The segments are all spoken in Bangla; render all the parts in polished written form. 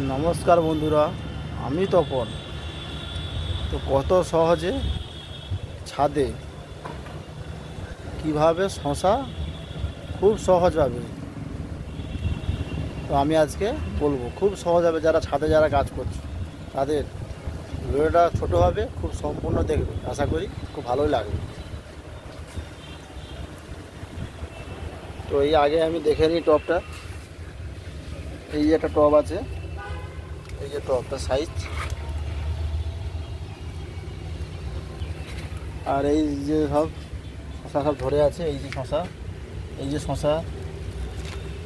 নমস্কার বন্ধুরা, আমি তপন। তো কত সহজে ছাদে কিভাবে শশা খুব সহজভাবে, তো আমি আজকে বলবো খুব সহজভাবে। যারা ছাদে কাজ করছে তাদের ভিডিওটা ছোটো হবে, খুব সম্পূর্ণ দেখবে, আশা করি খুব ভালোই লাগবে। তো এই আগে আমি দেখে নিই টবটা। এই যে একটা টব আছে, এই যে টবটা সাইজ, আর এই যে সব শশা সব ধরে আছে। এই যে শশা, এই যে শশা,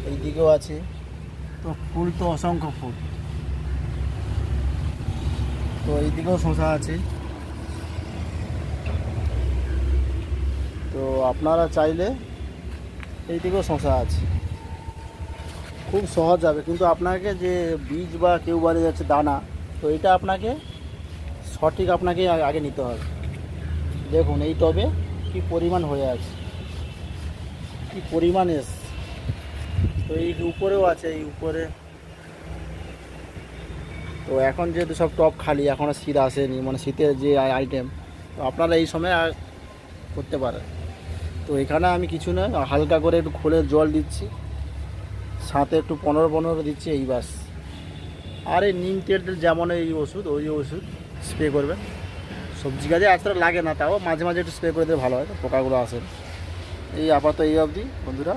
এই দিকেও আছে। তো ফুল তো অসংখ্য ফুল, তো এই দিকেও শশা আছে। তো আপনারা চাইলে এই দিকেও শশা আছে, খুব সহজ হবে। কিন্তু আপনাকে যে বীজ বা কেউ বলে যাচ্ছে দানা, তো এটা আপনাকে সঠিক আপনাকে আগে নিতে হবে। দেখুন এই টবে কি পরিমাণ হয়ে আছে, কি পরিমাণ এসছে। তো এই উপরেও আছে, এই উপরে। তো এখন যেহেতু সব টব খালি, এখনও শীত আসেনি, মানে শীতের যে আইটেম, তো আপনারা এই সময় করতে পারেন। তো এখানে আমি কিছু না, হালকা করে একটু খোলে জল দিচ্ছি, সাথে একটু 15-15 দিচ্ছি, এই বাস। আর এই নিম তেল যেমন এই ওষুধ, ওই ওষুধ স্প্রে করবেন। সবজি গাছে এতটা লাগে না, তাও মাঝে মাঝে একটু স্প্রে করে দিলে ভালো হয়, পোকাগুলো আসে। এই আপাতত এই অবধি বন্ধুরা।